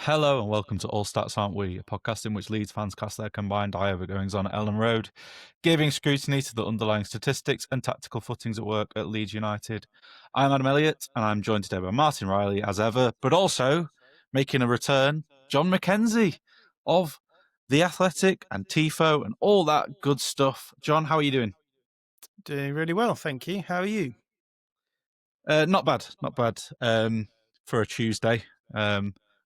Hello and welcome to All Stats Aren't We, a podcast in which Leeds fans cast their combined eye over goings on at Ellen Road, giving scrutiny to the underlying statistics and tactical footings at work at Leeds United. I'm Adam Elliott and I'm joined today by Martin Riley as ever, but also making a return, Jon Mackenzie of The Athletic and TIFO and all that good stuff. John, how are you doing? Doing really well, thank you. How are you? Not bad. For a Tuesday.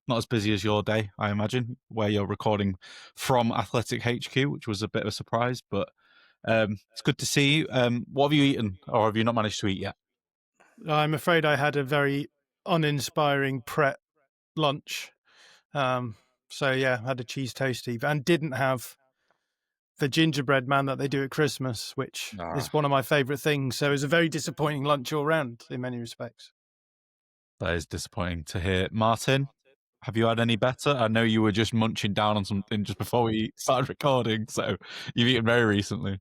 Not as busy as your day, I imagine, where you're recording from Athletic HQ, which was a bit of a surprise, but it's good to see you. What have you eaten, or have you not managed to eat yet? I'm afraid I had a very uninspiring prep lunch. So yeah, had a cheese toastie and didn't have the gingerbread man that they do at Christmas, which is one of my favourite things. So it was a very disappointing lunch all round in many respects. That is disappointing to hear. Martin, have you had any better? I know you were just munching down on something just before we started recording, so you've eaten very recently.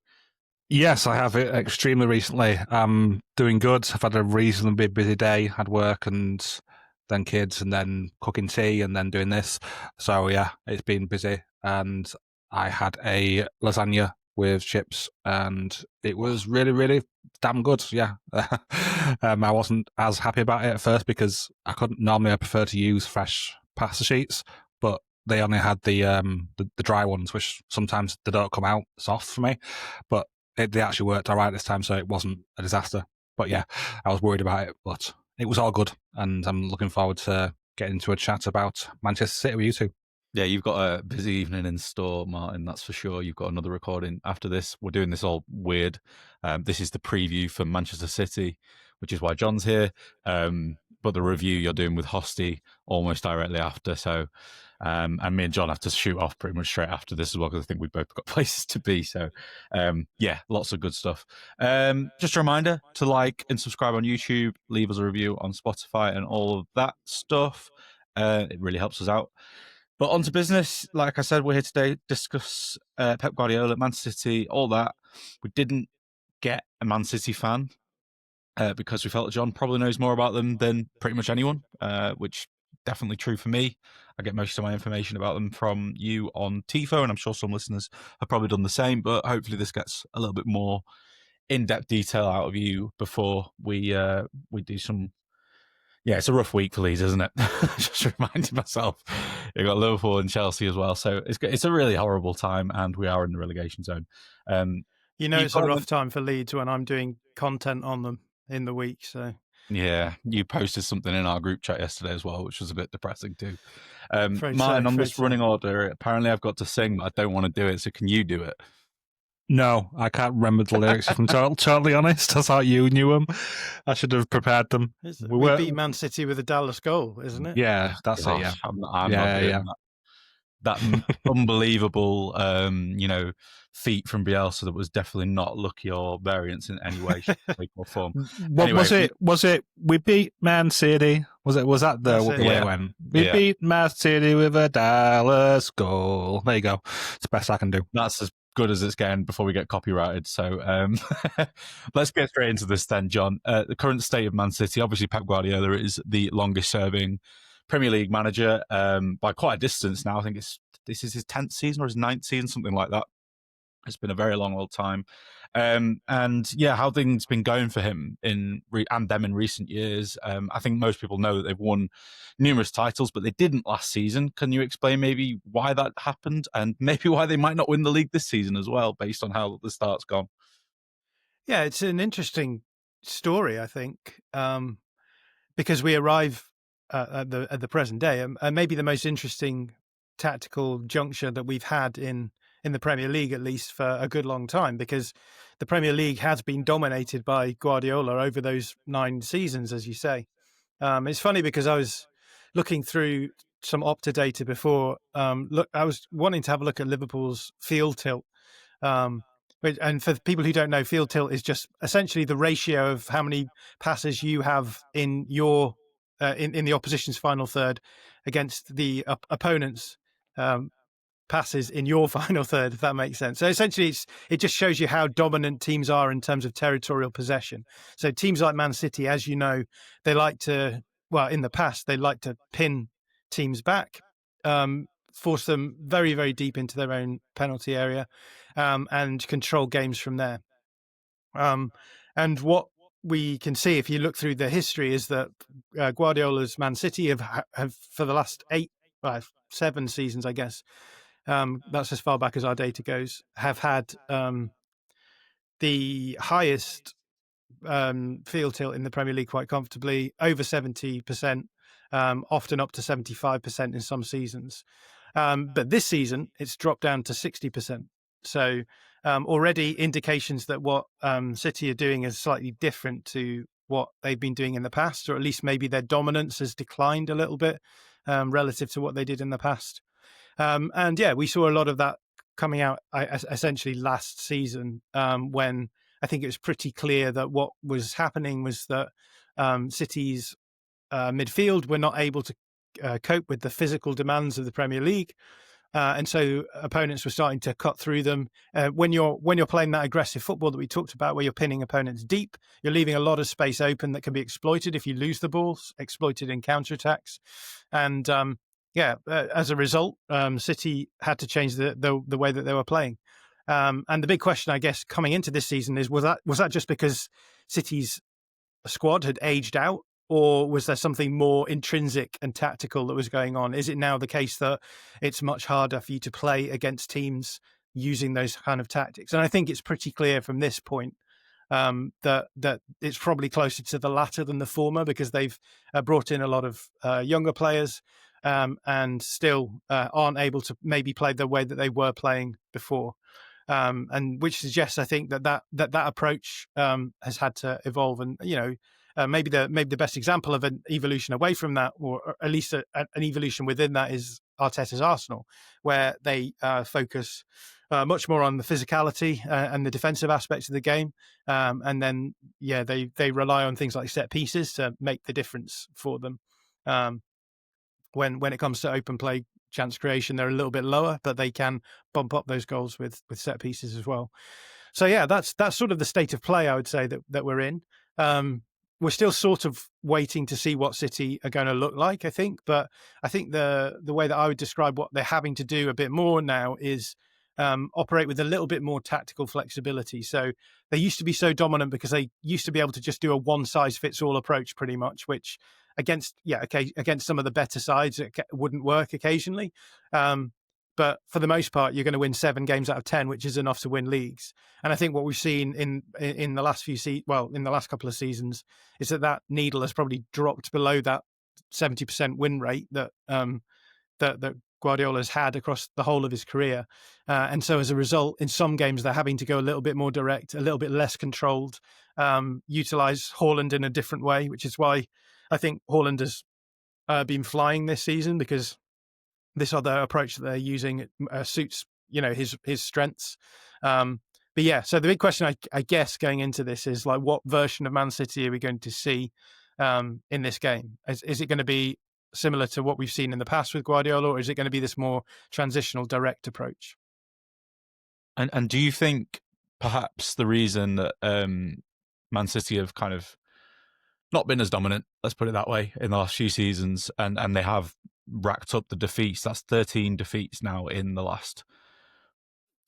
Yes, I have it extremely recently. I'm doing good. I've had a reasonably busy day, had work and then kids and then cooking tea and then doing this. So yeah, it's been busy. And I had a lasagna with chips and it was really, really damn good. Yeah. I wasn't as happy about it at first because normally I prefer to use fresh pasta sheets, but they only had the dry ones, which sometimes they don't come out soft for me. But they actually worked all right this time, so it wasn't a disaster. But yeah, I was worried about it, but it was all good. And I'm looking forward to getting into a chat about Manchester City with you two. Yeah, you've got a busy evening in store, Martin, that's for sure. You've got another recording after this. We're doing this all weird. This is the preview for Manchester City, which is why John's here. But the review you're doing with Hosty almost directly after. So, and me and John have to shoot off pretty much straight after this as well, because I think we've both got places to be. So, yeah, lots of good stuff. Just a reminder to like and subscribe on YouTube, leave us a review on Spotify and all of that stuff. It really helps us out. But on to business. Like I said, we're here today to discuss Pep Guardiola, Man City, all that. We didn't get a Man City fan because we felt John probably knows more about them than pretty much anyone, which definitely true for me. I get most of my information about them from you on TIFO, and I'm sure some listeners have probably done the same, but hopefully this gets a little bit more in-depth detail out of you before we do some. Yeah, it's a rough week for Leeds, isn't it? Just reminding myself. You've got Liverpool and Chelsea as well. So it's a really horrible time, and we are in the relegation zone. It's a rough time for Leeds when I'm doing content on them in the week. So yeah, you posted something in our group chat yesterday as well, which was a bit depressing too. Martin, on this running order, apparently I've got to sing, but I don't want to do it. So can you do it? No, I can't remember the lyrics. If I'm totally honest, I thought you knew them. I should have prepared them. We beat Man City with a Dallas goal, isn't it? Yeah, that's it. Yeah, I'm not doing that unbelievable, feat from Bielsa that was definitely not lucky or variance in any way, shape, or form. What anyway, was it? We beat Man City. Was that the way it went? We beat Man City with a Dallas goal. There you go. It's the best I can do. That's as good as it's getting before we get copyrighted. So let's get straight into this then, John. The current state of Man City, obviously Pep Guardiola is the longest serving Premier League manager by quite a distance now. I think this is his 10th season or his 9th season, something like that. It's been a very long old time. And yeah, how things been going for him and them in recent years. I think most people know that they've won numerous titles, but they didn't last season. Can you explain maybe why that happened and maybe why they might not win the league this season as well, based on how the start's gone? Yeah, it's an interesting story, I think, because we arrive at the present day, and maybe the most interesting tactical juncture that we've had in the Premier League, at least for a good long time, because the Premier League has been dominated by Guardiola over those 9 seasons, as you say. It's funny because I was looking through some Opta data before. I was wanting to have a look at Liverpool's field tilt. And for people who don't know, field tilt is just essentially the ratio of how many passes you have in your in the opposition's final third against the opponent's passes in your final third, if that makes sense. So essentially, it just shows you how dominant teams are in terms of territorial possession. So teams like Man City, as you know, they like to, well, in the past, they like to pin teams back force them very, very deep into their own penalty area, and control games from there. And what we can see if you look through the history is that Guardiola's Man City have for the last 7 seasons, I guess, that's as far back as our data goes, have had the highest field tilt in the Premier League quite comfortably, over 70%, often up to 75% in some seasons. But this season, it's dropped down to 60%. So already indications that what City are doing is slightly different to what they've been doing in the past, or at least maybe their dominance has declined a little bit relative to what they did in the past. And yeah, we saw a lot of that coming out essentially last season, when I think it was pretty clear that what was happening was that City's midfield were not able to cope with the physical demands of the Premier League. And so opponents were starting to cut through them. When you're playing that aggressive football that we talked about, where you're pinning opponents deep, you're leaving a lot of space open that can be exploited if you lose the balls, exploited in counterattacks. And as a result, City had to change the way that they were playing. And the big question, I guess, coming into this season was that just because City's squad had aged out, or was there something more intrinsic and tactical that was going on? Is it now the case that it's much harder for you to play against teams using those kind of tactics? And I think it's pretty clear from this point that it's probably closer to the latter than the former, because they've brought in a lot of younger players and still aren't able to maybe play the way that they were playing before. And which suggests, I think, that approach has had to evolve. And maybe the best example of an evolution away from that, or at least an evolution within that, is Arteta's Arsenal, where they focus much more on the physicality and the defensive aspects of the game, and then they rely on things like set pieces to make the difference for them. When it comes to open play chance creation, they're a little bit lower, but they can bump up those goals with set pieces as well. So yeah, that's sort of the state of play, I would say, that we're in. We're still sort of waiting to see what City are going to look like, I think. But I think the way that I would describe what they're having to do a bit more now is operate with a little bit more tactical flexibility. So they used to be so dominant because they used to be able to just do a one-size-fits-all approach pretty much, which against some of the better sides, it wouldn't work occasionally. But for the most part, you're going to win 7 games out of 10, which is enough to win leagues. And I think what we've seen in the last in the last couple of seasons is that needle has probably dropped below that 70% win rate that Guardiola's had across the whole of his career. And so as a result, in some games, they're having to go a little bit more direct, a little bit less controlled, utilize Haaland in a different way, which is why I think Haaland has been flying this season, because this other approach that they're using suits his strengths. But yeah, so the big question, I guess, going into this is like, what version of Man City are we going to see in this game? Is it going to be similar to what we've seen in the past with Guardiola, or is it going to be this more transitional, direct approach? And do you think perhaps the reason that Man City have kind of not been as dominant, let's put it that way, in the last few seasons, and they have racked up the defeats? That's 13 defeats now in the last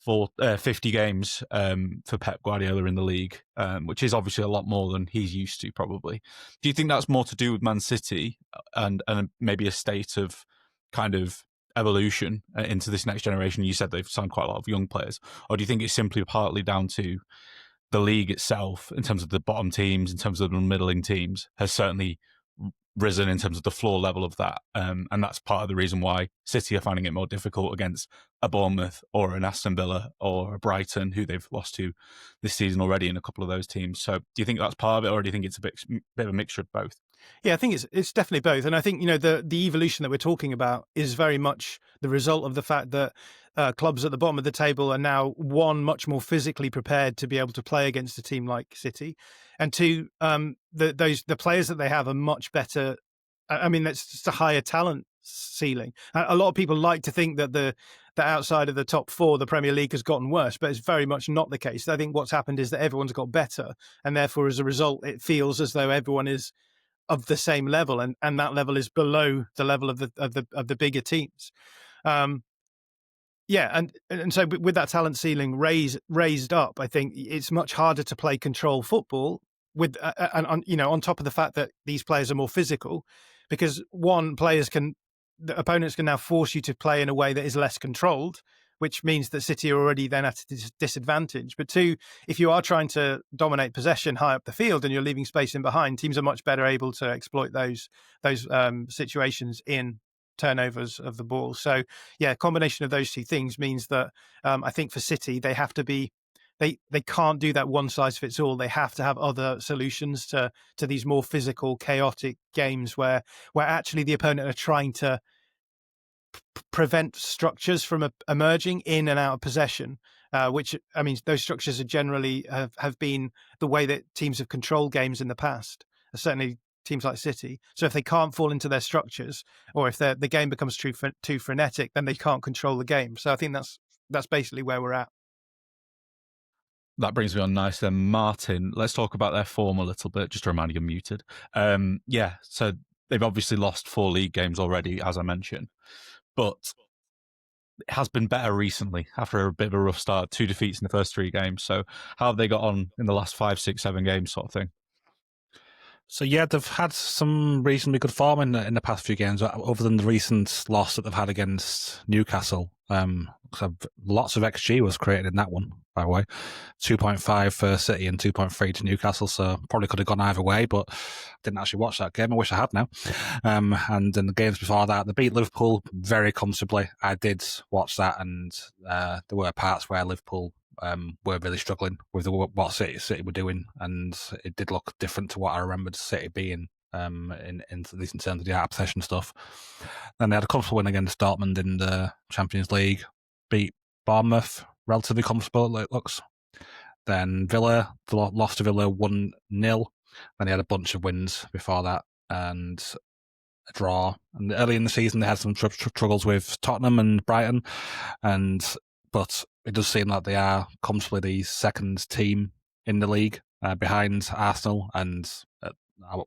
50 games for Pep Guardiola in the league, which is obviously a lot more than he's used to, probably. Do you think that's more to do with Man City and maybe a state of kind of evolution into this next generation? You said they've signed quite a lot of young players. Or do you think it's simply partly down to the league itself, in terms of the bottom teams, in terms of the middling teams, has certainly risen in terms of the floor level of that, and that's part of the reason why City are finding it more difficult against a Bournemouth or an Aston Villa or a Brighton, who they've lost to this season already in a couple of those teams? So do you think that's part of it, or do you think it's a bit of a mixture of both? Yeah, I think it's definitely both. And I think, the evolution that we're talking about is very much the result of the fact that clubs at the bottom of the table are now, one, much more physically prepared to be able to play against a team like City, and two, the players that they have are much better. I mean, that's just a higher talent ceiling. A lot of people like to think that the outside of the top 4, the Premier League has gotten worse, but it's very much not the case. I think what's happened is that everyone's got better, and therefore, as a result, it feels as though everyone is of the same level, and that level is below the level of the bigger teams. Yeah, and so with that talent ceiling raised up, I think it's much harder to play control football with and on top of the fact that these players are more physical, because the opponents can now force you to play in a way that is less controlled, which means that City are already then at a disadvantage. But two, if you are trying to dominate possession high up the field and you're leaving space in behind, teams are much better able to exploit those situations in turnovers of the ball. So yeah, a combination of those two things means that I think for City they have to be they can't do that one size fits all. They have to have other solutions to these more physical, chaotic games where actually the opponent are trying to prevent structures from emerging in and out of possession. Which, I mean, those structures are generally have been the way that teams have controlled games in the past. Certainly teams like City. So if they can't fall into their structures, or if the game becomes too frenetic, then they can't control the game. So I think that's basically where we're at. That brings me on nice then. Martin, let's talk about their form a little bit, just to remind you, you're muted. So they've obviously lost 4 league games already, as I mentioned, but it has been better recently after a bit of a rough start, 2 defeats in the first 3 games. So how have they got on in the last 5, 6, 7 games sort of thing? So yeah, they've had some reasonably good form in the past few games, other than the recent loss that they've had against Newcastle. Lots of XG was created in that one, by the way. 2.5 for City and 2.3 to Newcastle, so probably could have gone either way, but I didn't actually watch that game. I wish I had now. And in the games before that, they beat Liverpool very comfortably. I did watch that, and there were parts where Liverpool were really struggling with what City were doing, and it did look different to what I remembered City being in at least in terms of the out of possession stuff. Then they had a comfortable win against Dortmund in the Champions League, beat Bournemouth relatively comfortable, it looks. Then Villa lost to Villa 1-0. Then they had a bunch of wins before that and a draw. And early in the season, they had some struggles with Tottenham and Brighton, but it does seem like they are comfortably the second team in the league behind Arsenal, and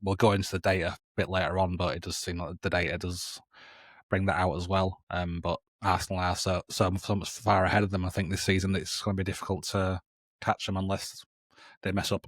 we'll go into the data a bit later on, but it does seem like the data does bring that out as well. But Arsenal are so much far ahead of them. I think this season it's going to be difficult to catch them unless they mess up.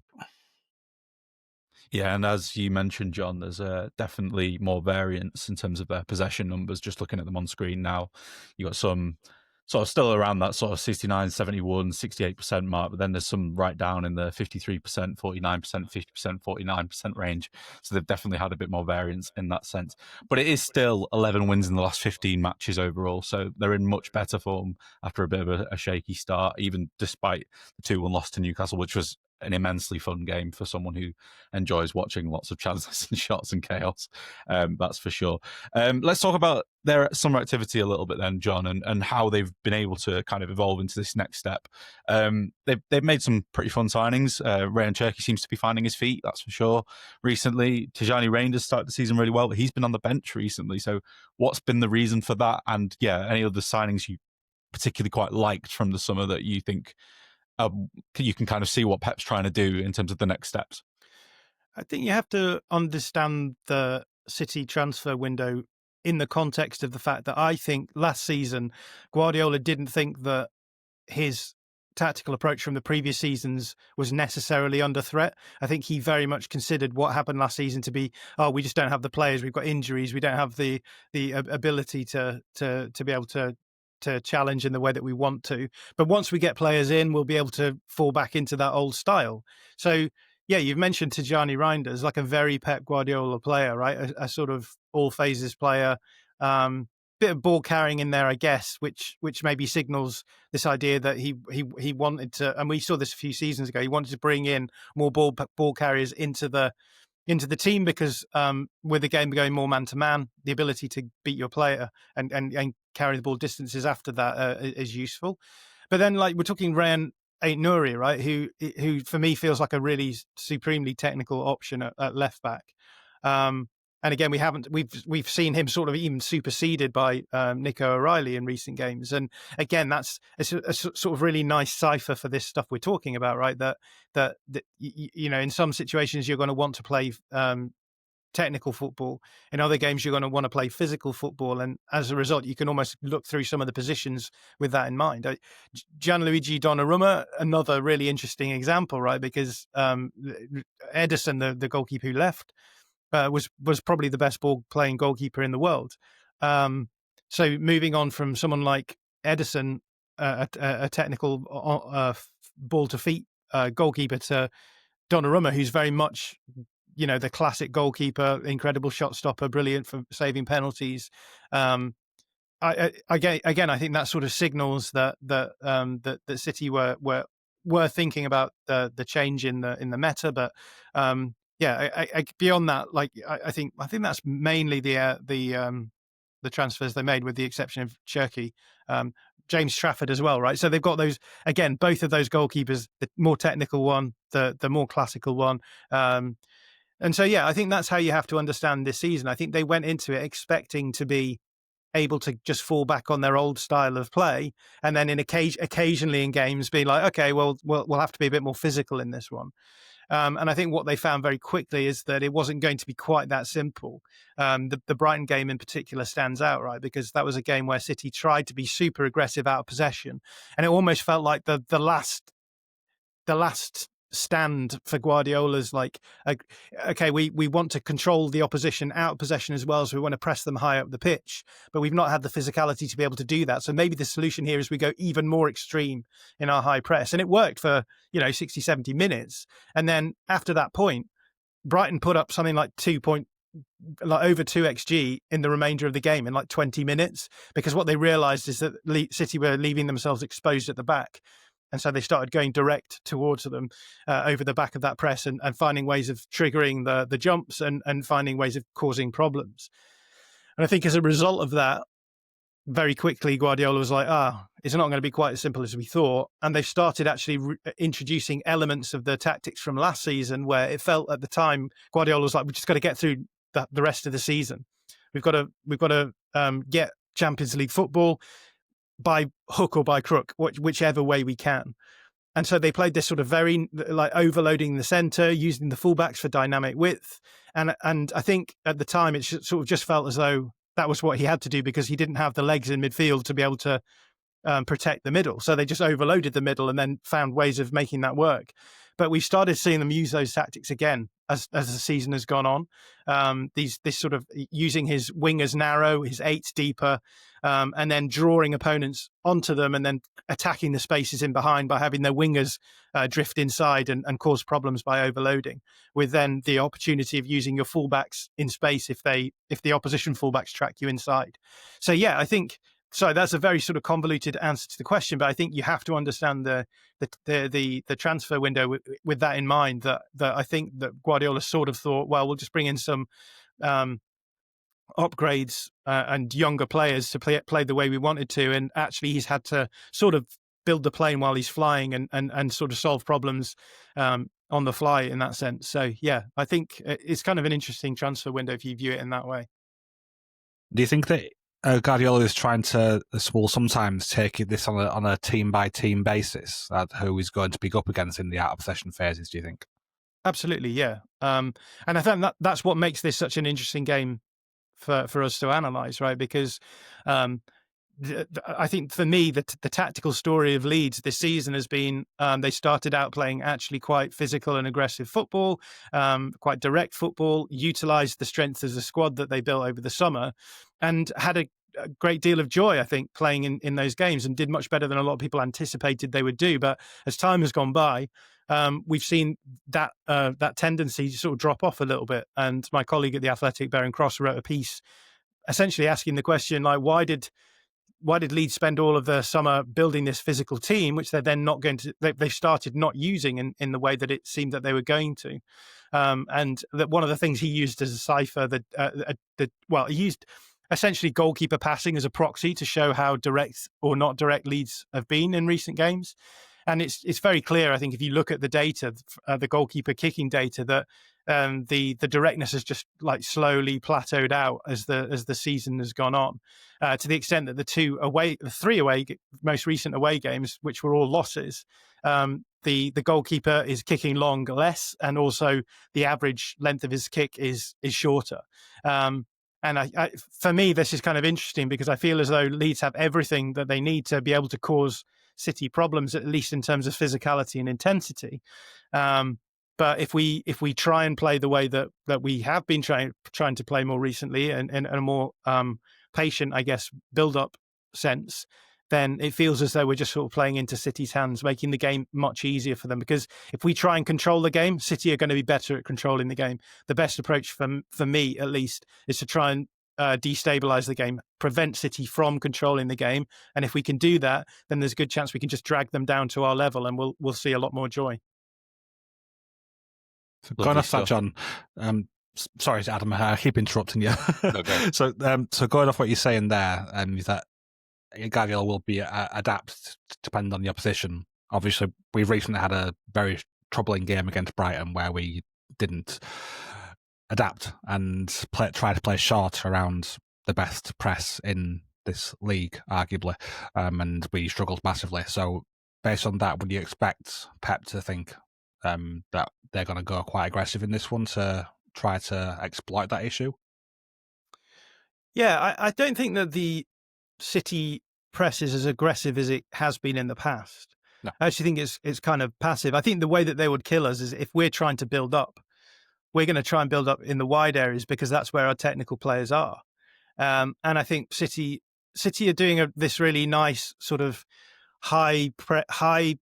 Yeah, and as you mentioned, John, there's definitely more variance in terms of their possession numbers. Just looking at them on screen now, you got some sort of still around that sort of 69, 71, 68% mark, but then there's some right down in the 53%, 49%, 50%, 49% range. So they've definitely had a bit more variance in that sense. But it is still 11 wins in the last 15 matches overall. So they're in much better form after a bit of a shaky start, even despite the 2-1 loss to Newcastle, which was an immensely fun game for someone who enjoys watching lots of chances and shots and chaos. That's for sure. Let's talk about their summer activity a little bit then, John, and how they've been able to kind of evolve into this next step. They've made some pretty fun signings. Ryan Cherky seems to be finding his feet, that's for sure. Recently, Tijani Reinders started the season really well, but he's been on the bench recently. So what's been the reason for that? And yeah, any other signings you particularly quite liked from the summer that you think you can kind of see what Pep's trying to do in terms of the next steps? I think you have to understand the City transfer window in the context of the fact that I think last season Guardiola didn't think that his tactical approach from the previous seasons was necessarily under threat. I think he very much considered what happened last season to be, we just don't have the players, we've got injuries, we don't have the ability to be able to challenge in the way that we want to. But once we get players in, we'll be able to fall back into that old style. So yeah, you've mentioned Tijani Reinders, like a very Pep Guardiola player, right? A sort of all phases player, bit of ball carrying in there, I guess, which maybe signals this idea that he wanted to, and we saw this a few seasons ago. He wanted to bring in more ball carriers into the team because with the game going more man to man, the ability to beat your player and carry the ball distances after that is useful. But then, like, we're talking Ryan Aït-Nouri, right? Who for me feels like a really supremely technical option at left back. And again, we've seen him sort of even superseded by Nico O'Reilly in recent games. And again, that's a sort of really nice cipher for this stuff we're talking about, right? That in some situations you're going to want to play technical football. In other games, you're going to want to play physical football, and as a result, you can almost look through some of the positions with that in mind. Gianluigi Donnarumma, another really interesting example, right? Because Ederson, the goalkeeper who left, was probably the best ball playing goalkeeper in the world. So moving on from someone like Ederson, a technical ball to feet goalkeeper, to Donnarumma, who's very much, the classic goalkeeper, incredible shot stopper, brilliant for saving penalties. I think that sort of signals that City were thinking about the change in the meta, but beyond that, I think that's mainly the transfers they made, with the exception of Cherky. James Trafford as well, right? So they've got those, again, both of those goalkeepers, the more technical one, the more classical one. And so, I think that's how you have to understand this season. I think they went into it expecting to be able to just fall back on their old style of play, and then occasionally in games be like, okay, well, we'll have to be a bit more physical in this one. And I think what they found very quickly is that it wasn't going to be quite that simple. The Brighton game in particular stands out, right? Because that was a game where City tried to be super aggressive out of possession, and it almost felt like the last stand for Guardiola's, like, okay, we want to control the opposition out of possession as well, so we want to press them high up the pitch, but we've not had the physicality to be able to do that. So maybe the solution here is we go even more extreme in our high press. And it worked for 60, 70 minutes, and then after that point, Brighton put up something like over 2 xg in the remainder of the game in like 20 minutes, because what they realized is that City were leaving themselves exposed at the back. And so they started going direct towards them over the back of that press, and finding ways of triggering the jumps, and finding ways of causing problems. And I think as a result of that, very quickly, Guardiola was like, it's not going to be quite as simple as we thought. And they started actually introducing elements of the tactics from last season, where it felt at the time, Guardiola was like, we just got to get through the rest of the season. We've got to get Champions League football by hook or by crook, whichever way we can. And so they played this sort of very, like, overloading the centre, using the fullbacks for dynamic width. And I think at the time it sort of just felt as though that was what he had to do, because he didn't have the legs in midfield to be able to protect the middle. So they just overloaded the middle and then found ways of making that work. But we started seeing them use those tactics again as the season has gone on. This sort of using his wingers narrow, his eights deeper, and then drawing opponents onto them, and then attacking the spaces in behind by having their wingers drift inside and cause problems by overloading, with then the opportunity of using your fullbacks in space if the opposition fullbacks track you inside. So I think. So that's a very sort of convoluted answer to the question, but I think you have to understand the transfer window with that in mind. That I think that Guardiola sort of thought, well, we'll just bring in some upgrades and younger players to play the way we wanted to, and actually he's had to sort of build the plane while he's flying and sort of solve problems on the fly in that sense. So I think it's kind of an interesting transfer window if you view it in that way. Do you think that Guardiola is trying to, will sometimes take this on a team by team basis, who he's going to pick up against in the out of possession phases? Do you think? Absolutely, yeah. And I think that's what makes this such an interesting game for us to analyze, right? Because I think for me, the tactical story of Leeds this season has been they started out playing actually quite physical and aggressive football, quite direct football, utilised the strength as a squad that they built over the summer, and had a great deal of joy, I think, playing in those games, and did much better than a lot of people anticipated they would do. But as time has gone by, we've seen that tendency sort of drop off a little bit. And my colleague at The Athletic, Baron Cross, wrote a piece essentially asking the question, like, why did Leeds spend all of the summer building this physical team, which they're then not going to, they started not using in the way that it seemed that they were going to. And that one of the things he used as a cipher, he used essentially goalkeeper passing as a proxy to show how direct or not direct Leeds have been in recent games. And it's very clear, I think, if you look at the data, the goalkeeper kicking data, that the directness has just like slowly plateaued out as the season has gone on, to the extent that the three most recent away games, which were all losses, the goalkeeper is kicking long less, and also the average length of his kick is shorter. And for me, this is kind of interesting because I feel as though Leeds have everything that they need to be able to cause City problems, at least in terms of physicality and intensity. But if we try and play the way that we have been trying to play more recently, and a more patient, I guess, build-up sense, then it feels as though we're just sort of playing into City's hands, making the game much easier for them. Because if we try and control the game, City are going to be better at controlling the game. The best approach for me, at least, is to try and destabilize the game, prevent City from controlling the game. And if we can do that, then there's a good chance we can just drag them down to our level, and we'll see a lot more joy. Going off that, John. Sorry, Adam, I keep interrupting you. Okay. So going off what you're saying there, is that Gabriel will be adapt depending on the opposition. Obviously, we've recently had a very troubling game against Brighton where we didn't adapt and try to play short around the best press in this league, arguably, and we struggled massively. So, based on that, would you expect Pep to think that they're going to go quite aggressive in this one to try to exploit that issue? Yeah, I don't think that the City press is as aggressive as it has been in the past. No. I actually think it's kind of passive. I think the way that they would kill us is if we're trying to build up, we're going to try and build up in the wide areas because that's where our technical players are. And I think City are doing this really nice sort of high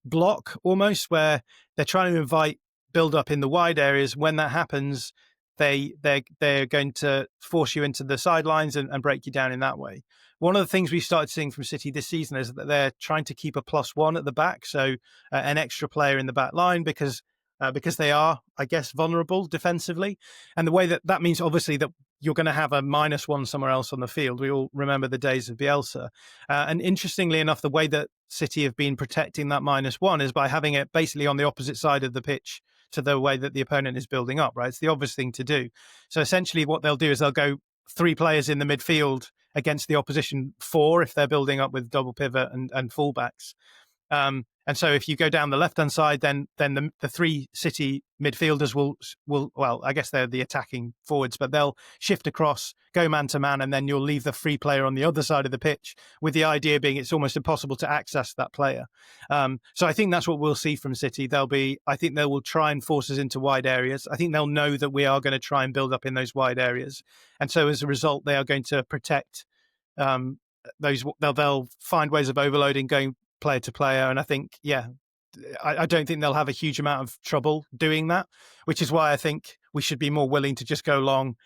block almost, where they're trying to invite build up in the wide areas. When that happens, they're going to force you into the sidelines and break you down in that way. One of the things we started seeing from City this season is that they're trying to keep a +1 at the back, so an extra player in the back line because they are, I guess, vulnerable defensively. And the way that means obviously that you're going to have a -1 somewhere else on the field. We all remember the days of Bielsa. And interestingly enough, the way that City have been protecting that -1 is by having it basically on the opposite side of the pitch to the way that the opponent is building up, right? It's the obvious thing to do. So essentially what they'll do is they'll go 3 players in the midfield against the opposition 4 if they're building up with double pivot and fullbacks. And so if you go down the left-hand side, then the 3 City midfielders will, well, I guess they're the attacking forwards, but they'll shift across, go man-to-man, and then you'll leave the free player on the other side of the pitch, with the idea being it's almost impossible to access that player. So I think that's what we'll see from City. I think they will try and force us into wide areas. I think they'll know that we are going to try and build up in those wide areas. And so as a result, they are going to protect those. They'll find ways of overloading, going player to player, and I think, I don't think they'll have a huge amount of trouble doing that, which is why I think we should be more willing to just go long,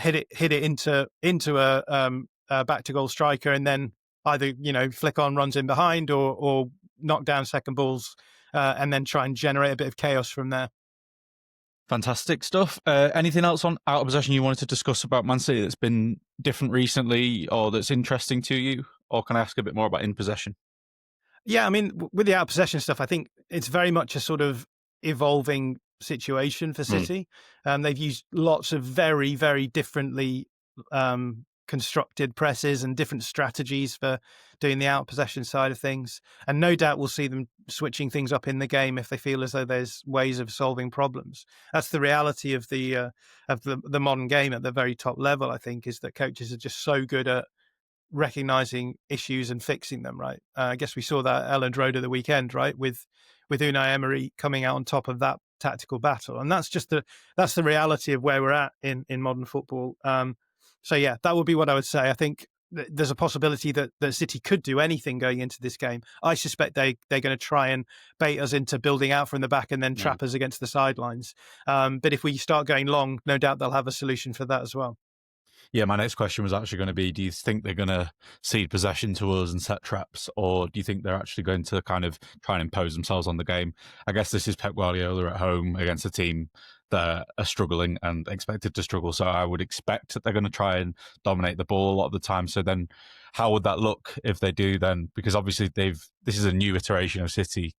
hit it into a back to goal striker, and then either flick on runs in behind or knock down second balls, and then try and generate a bit of chaos from there. Fantastic stuff. Anything else on out of possession you wanted to discuss about Man City that's been different recently or that's interesting to you? Or can I ask a bit more about in possession? Yeah, I mean, with the out of possession stuff, I think it's very much a sort of evolving situation for City. They've used lots of very, very differently constructed presses and different strategies for doing the out of possession side of things. And no doubt we'll see them switching things up in the game if they feel as though there's ways of solving problems. That's the reality of the modern game at the very top level, I think, is that coaches are just so good at recognizing issues and fixing them, right? I guess we saw that at Elland Road at the weekend, right, with Unai Emery coming out on top of that tactical battle, and that's the reality of where we're at in modern football. So yeah, that would be what I would say. I think there's a possibility that City could do anything going into this game. I suspect they're going to try and bait us into building out from the back and then trap us against the sidelines. But if we start going long, no doubt they'll have a solution for that as well. Yeah, my next question was actually going to be, do you think they're going to cede possession to us and set traps, or do you think they're actually going to kind of try and impose themselves on the game? I guess this is Pep Guardiola at home against a team that are struggling and expected to struggle, so I would expect that they're going to try and dominate the ball a lot of the time. So then how would that look if they do then? Because obviously this is a new iteration of City.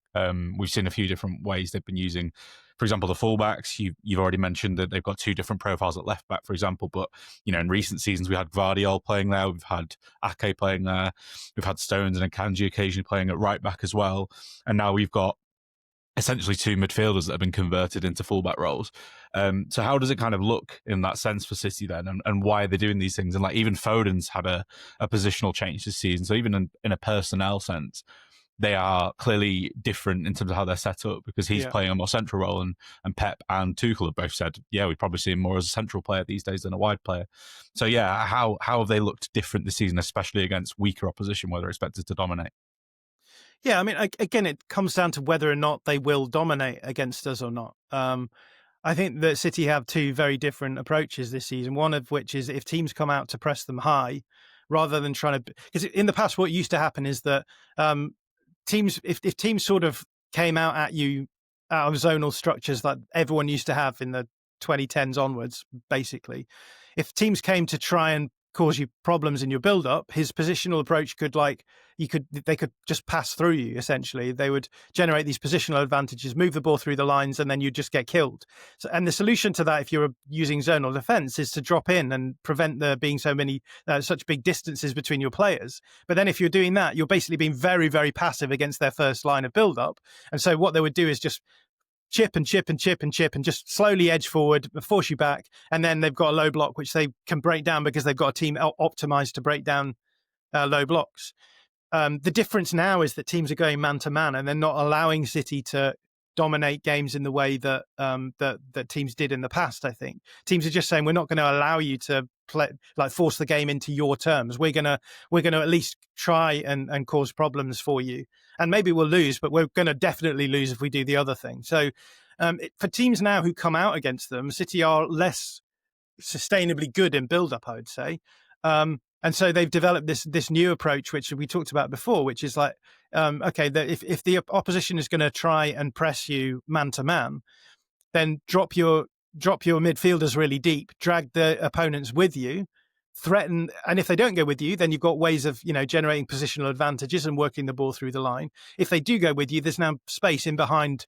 We've seen a few different ways they've been using for example, the fullbacks. You've already mentioned that they've got two different profiles at left back, for example. But in recent seasons, we had Gvardiol playing there, we've had Ake playing there, we've had Stones and Akanji occasionally playing at right back as well, and now we've got essentially two midfielders that have been converted into fullback roles. So how does it kind of look in that sense for City then, and why are they doing these things? And like even Foden's had a positional change this season, so even in a personnel sense, they are clearly different in terms of how they're set up, because he's playing a more central role, and Pep and Tuchel have both said, we'd probably see him more as a central player these days than a wide player. So how have they looked different this season, especially against weaker opposition where they're expected to dominate? Yeah, I mean, again, it comes down to whether or not they will dominate against us or not. I think that City have two very different approaches this season, one of which is if teams come out to press them high, rather than trying to... Because in the past, what used to happen is that teams, if teams sort of came out at you out of zonal structures that everyone used to have in the 2010s onwards, basically, if teams came to try and cause you problems in your build-up, his positional approach they could just pass through you. Essentially, they would generate these positional advantages, move the ball through the lines, and then you'd just get killed. So, and the solution to that, if you're using zonal defense, is to drop in and prevent there being such big distances between your players. But then if you're doing that, you're basically being very, very passive against their first line of build-up. And so what they would do is just chip and chip and chip and chip and just slowly edge forward, force you back. And then they've got a low block, which they can break down because they've got a team optimized to break down low blocks. The difference now is that teams are going man to man, and they're not allowing City to dominate games in the way that that teams did in the past. I think teams are just saying, we're not going to allow you to play, like force the game into your terms. We're gonna at least try and cause problems for you, and maybe we'll lose, but we're going to definitely lose if we do the other thing. So for teams now who come out against them, City are less sustainably good in build-up, I would say. And so they've developed this new approach, which we talked about before, which is like, if the opposition is going to try and press you man to man, then drop your midfielders really deep, drag the opponents with you, threaten, and if they don't go with you, then you've got ways of generating positional advantages and working the ball through the line. If they do go with you, there's now space in behind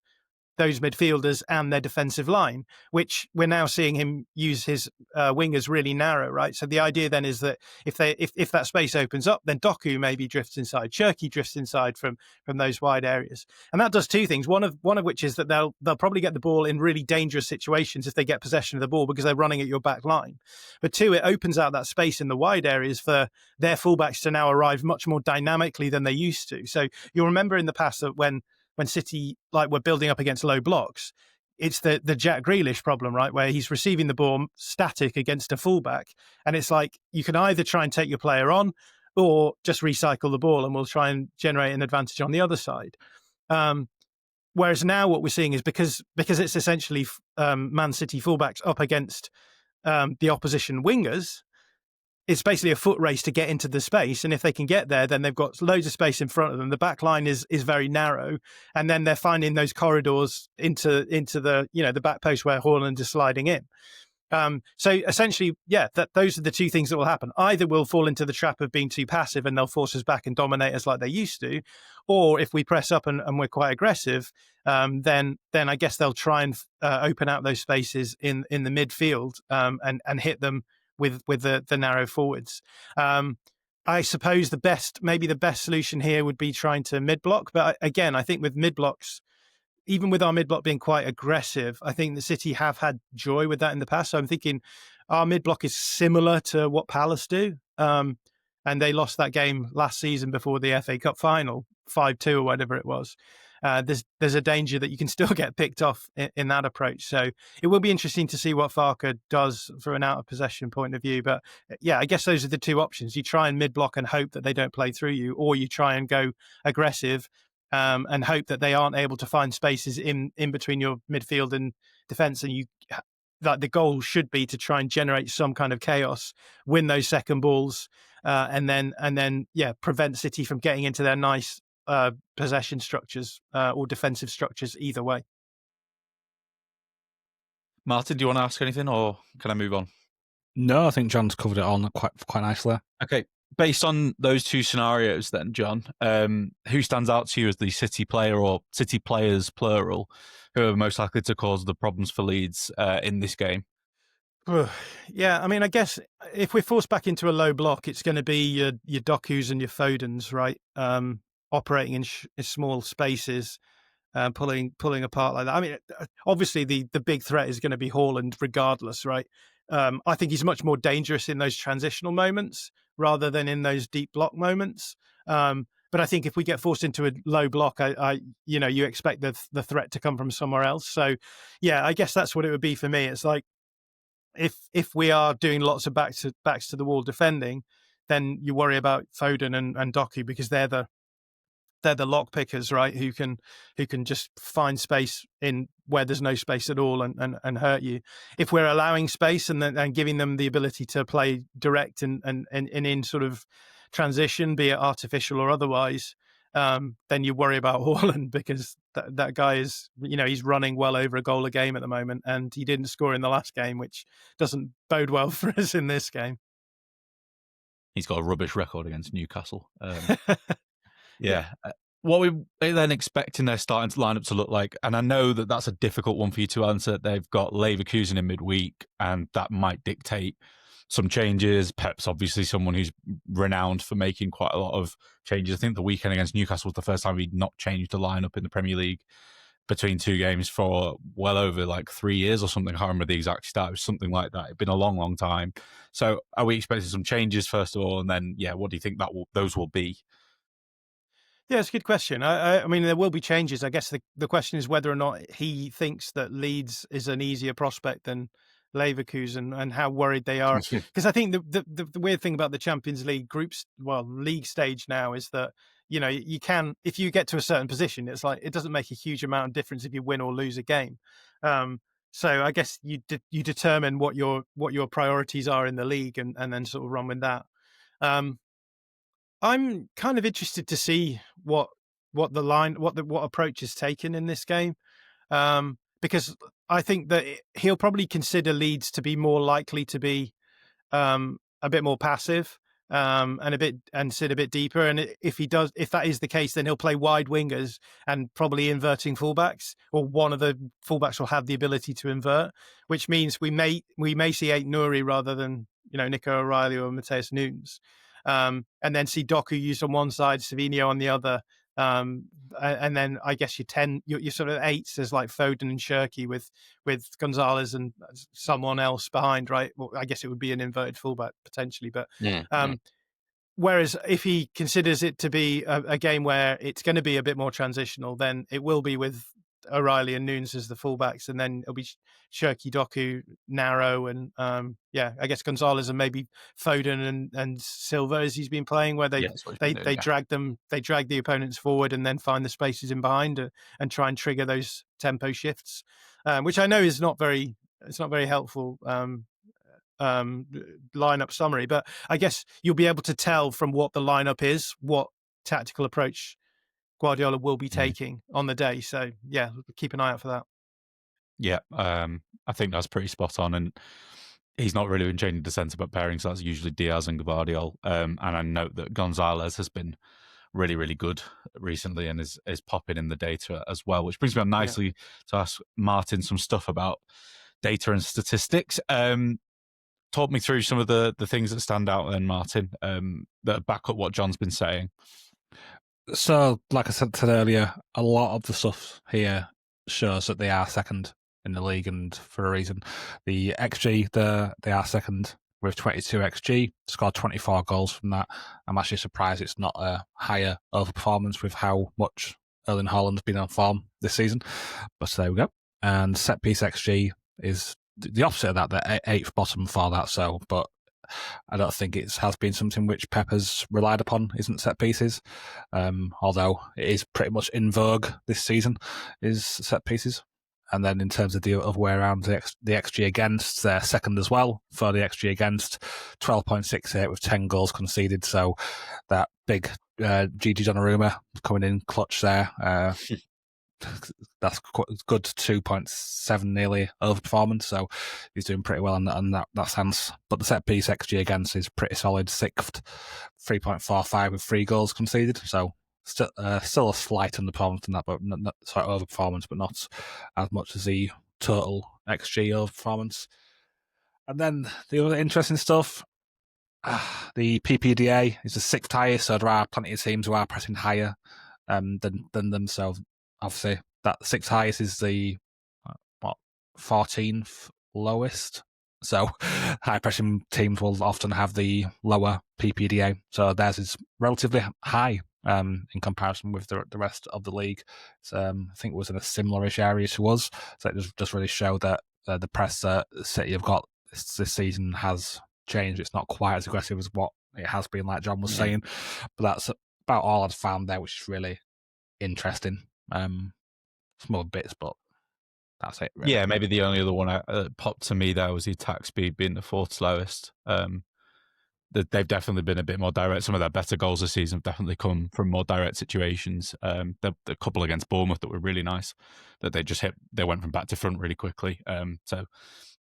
those midfielders and their defensive line, which we're now seeing him use his wingers really narrow, right? So the idea then is that if that space opens up, then Doku maybe drifts inside, Cherki drifts inside from those wide areas, and that does two things. One of which is that they'll probably get the ball in really dangerous situations if they get possession of the ball because they're running at your back line. But two, it opens out that space in the wide areas for their fullbacks to now arrive much more dynamically than they used to. So you'll remember in the past that when City were building up against low blocks, it's the Jack Grealish problem, right? Where he's receiving the ball static against a fullback. And it's like, you can either try and take your player on or just recycle the ball and we'll try and generate an advantage on the other side. Whereas now what we're seeing is because it's essentially Man City fullbacks up against the opposition wingers, it's basically a foot race to get into the space. And if they can get there, then they've got loads of space in front of them. The back line is very narrow. And then they're finding those corridors into the, the back post where Haaland is sliding in. So essentially, those are the two things that will happen. Either we'll fall into the trap of being too passive and they'll force us back and dominate us like they used to. Or if we press up and we're quite aggressive, then I guess they'll try and open out those spaces in the midfield and hit them with the narrow forwards. I suppose the best solution here would be trying to mid block. But again, I think with mid blocks, even with our mid block being quite aggressive, I think the City have had joy with that in the past. So I'm thinking our mid block is similar to what Palace do. And they lost that game last season before the FA Cup final, 5-2 or whatever it was. There's a danger that you can still get picked off in that approach. So it will be interesting to see what Farke does from an out of possession point of view. But yeah, I guess those are the two options. You try and mid block and hope that they don't play through you, or you try and go aggressive and hope that they aren't able to find spaces in between your midfield and defence. And the goal should be to try and generate some kind of chaos, win those second balls, and then prevent City from getting into their nice possession structures or defensive structures either way. Martin, do you want to ask anything or can I move on? No, I think John's covered it all quite nicely. Okay, based on those two scenarios, then, John, who stands out to you as the City player or City players, plural, who are most likely to cause the problems for Leeds in this game? Yeah, I mean, I guess if we're forced back into a low block, it's going to be your Dokus and your Fodens, right? Operating in small spaces, pulling apart like that. I mean, obviously the big threat is going to be Haaland, regardless, right? I think he's much more dangerous in those transitional moments rather than in those deep block moments. But I think if we get forced into a low block, you expect the threat to come from somewhere else. So, yeah, I guess that's what it would be for me. It's like, if we are doing lots of backs to the wall defending, then you worry about Foden and Doku, because they're the lock pickers, right? Who can just find space in where there's no space at all and hurt you. If we're allowing space and giving them the ability to play direct and in sort of transition, be it artificial or otherwise, then you worry about Haaland, because that guy is, he's running well over a goal a game at the moment, and he didn't score in the last game, which doesn't bode well for us in this game. He's got a rubbish record against Newcastle. Yeah. What we then expecting their starting lineup to look like, and I know that that's a difficult one for you to answer. They've got Leverkusen in midweek, and that might dictate some changes. Pep's obviously someone who's renowned for making quite a lot of changes. I think the weekend against Newcastle was the first time he'd not changed the lineup in the Premier League between two games for well over like 3 years or something. I can't remember the exact stat. It was something like that. It'd been a long, long time. So are we expecting some changes first of all, and then what do you think those will be? Yeah, it's a good question. I mean, there will be changes. I guess the question is whether or not he thinks that Leeds is an easier prospect than Leverkusen, and how worried they are. Because I think the weird thing about the Champions League league stage now is that, you can, if you get to a certain position, it's like it doesn't make a huge amount of difference if you win or lose a game. So I guess you determine what your priorities are in the league, and then sort of run with that. I'm kind of interested to see what approach is taken in this game, because I think that he'll probably consider Leeds to be more likely to be a bit more passive, and sit a bit deeper. And if that is the case, then he'll play wide wingers and probably inverting fullbacks, or one of the fullbacks will have the ability to invert, which means we may see Ait Nouri rather than Nico O'Reilly or Mateus Nunes. And then see Doku used on one side, Savino on the other, and then I guess your sort of eights is like Foden and Shirky with Gonzalez and someone else behind, right? Well, I guess it would be an inverted fullback potentially, but whereas if he considers it to be a game where it's going to be a bit more transitional, then it will be with O'Reilly and Nunes as the fullbacks, and then it'll be Shirky, Doku, Narrow, and I guess Gonzalez and maybe Foden and Silva, as he's been playing, where they drag the opponents forward and then find the spaces in behind, and try and trigger those tempo shifts, which I know is not very helpful lineup summary, but I guess you'll be able to tell from what the lineup is what tactical approach Guardiola will be taking on the day. So yeah, keep an eye out for that. Yeah, I think that's pretty spot on, and he's not really been changing the centre-back pairing, so that's usually Diaz and Gvardiol. And I note that Gonzalez has been really, really good recently and is popping in the data as well, which brings me on nicely to ask Martin some stuff about data and statistics. Talk me through some of the things that stand out then, Martin, that back up what John's been saying. So, like I said earlier, a lot of the stuff here shows that they are second in the league, and for a reason. The XG, they are second with 22 XG, scored 24 goals from that. I'm actually surprised it's not a higher overperformance with how much Erling Haaland's been on form this season. But there we go. And set piece XG is the opposite of that, the eighth bottom for that. So, but I don't think it has been something which Pep has relied upon, isn't set pieces. Although it is pretty much in vogue this season, is set pieces. And then in terms of the other way around, the XG against, they're second as well for the XG against, 12.68 with 10 goals conceded. So that big Gigi Donnarumma coming in clutch there. that's quite good 2.7 nearly overperformance, so he's doing pretty well in that sense. But the set piece XG against is pretty solid, 6th, 3.45 with 3 goals conceded, so still a slight underperformance in that, but sorry, overperformance, but not as much as the total XG overperformance. And then the other interesting stuff, the PPDA is the 6th highest, so there are plenty of teams who are pressing higher than them. So obviously, that 6th highest is the 14th lowest. So high pressing teams will often have the lower PPDA. So theirs is relatively high in comparison with the rest of the league. So, I think it was in a similar-ish area to us. So it just really showed that the press that City have got this season has changed. It's not quite as aggressive as what it has been, like Jon was saying. But that's about all I'd found there, which is really interesting. Small bits, but that's it. Really. Yeah, maybe the only other one that popped to me there was the attack speed being the 4th slowest. They've definitely been a bit more direct. Some of their better goals this season have definitely come from more direct situations. The couple against Bournemouth that were really nice, that they just hit. They went from back to front really quickly. So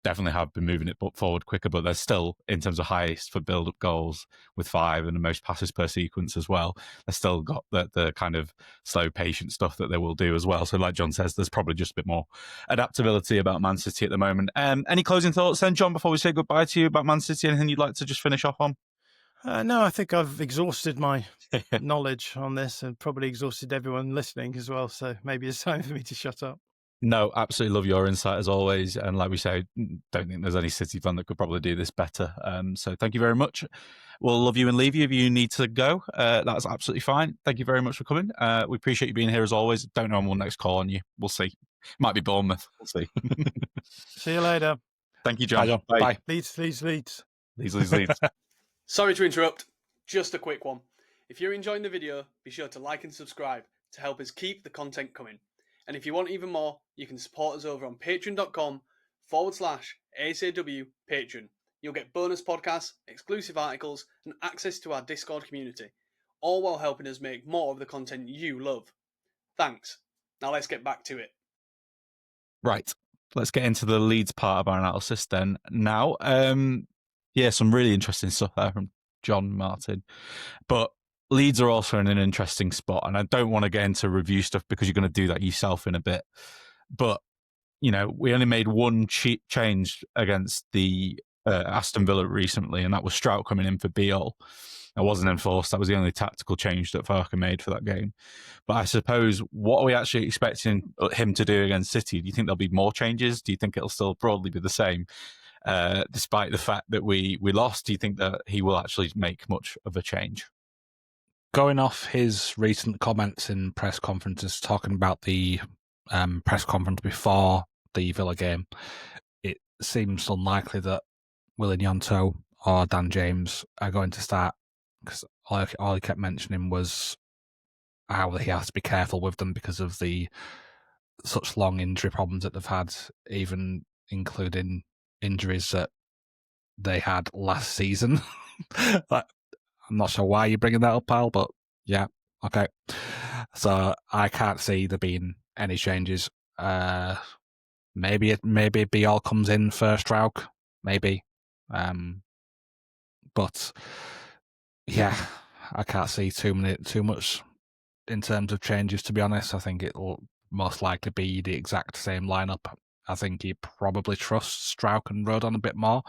definitely have been moving it forward quicker, but they're still, in terms of highest for build-up goals with 5 and the most passes per sequence as well, they've still got the kind of slow, patient stuff that they will do as well. So like Jon says, there's probably just a bit more adaptability about Man City at the moment. Any closing thoughts then, Jon, before we say goodbye to you about Man City? Anything you'd like to just finish off on? No, I think I've exhausted my knowledge on this and probably exhausted everyone listening as well. So maybe it's time for me to shut up. No, absolutely love your insight as always. And like we say, don't think there's any City fan that could probably do this better. So thank you very much. We'll love you and leave you if you need to go. That's absolutely fine. Thank you very much for coming. We appreciate you being here as always. Don't know when we'll next call on you. We'll see. Might be Bournemouth. We'll see. See you later. Thank you, Jon. Bye, Jon. Bye. Leeds. Leeds. Sorry to interrupt. Just a quick one. If you're enjoying the video, be sure to like and subscribe to help us keep the content coming. And if you want even more, you can support us over on patreon.com/ASAW Patreon. You'll get bonus podcasts, exclusive articles, and access to our Discord community, all while helping us make more of the content you love. Thanks. Now let's get back to it. Right. Let's get into the Leeds part of our analysis then. Now, some really interesting stuff there from Jon Martin. But Leeds are also in an interesting spot, and I don't want to get into review stuff because you're going to do that yourself in a bit. But, we only made one change against the Aston Villa recently, and that was Strout coming in for Biol. That wasn't enforced. That was the only tactical change that Farke made for that game. But I suppose, what are we actually expecting him to do against City? Do you think there'll be more changes? Do you think it'll still broadly be the same? Despite the fact that we lost, do you think that he will actually make much of a change? Going off his recent comments in press conferences, talking about the press conference before the Villa game, it seems unlikely that Willian Gnonto or Dan James are going to start, because all he kept mentioning was how he has to be careful with them because of the such long injury problems that they've had, even including injuries that they had last season. I'm not sure why you're bringing that up, pal, but yeah, okay. So I can't see there being any changes. Maybe Biol comes in first Strauk, maybe. But yeah, I can't see too much in terms of changes, to be honest. I think it'll most likely be the exact same lineup. I think he probably trusts Strauk and Rodon a bit more,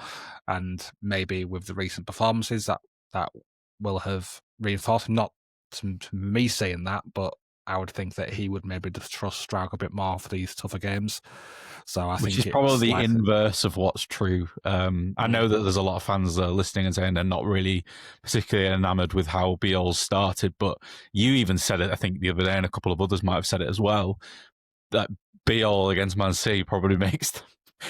and maybe with the recent performances that will have reinforced him. Not to me saying that, but I would think that he would maybe just trust Strauk a bit more for these tougher games. So I think which is probably the inverse of what's true. I know that there's a lot of fans that are listening and saying they're not really particularly enamoured with how Biol's started, but you even said it, I think, the other day, and a couple of others might have said it as well, that Biol against Man City probably makes...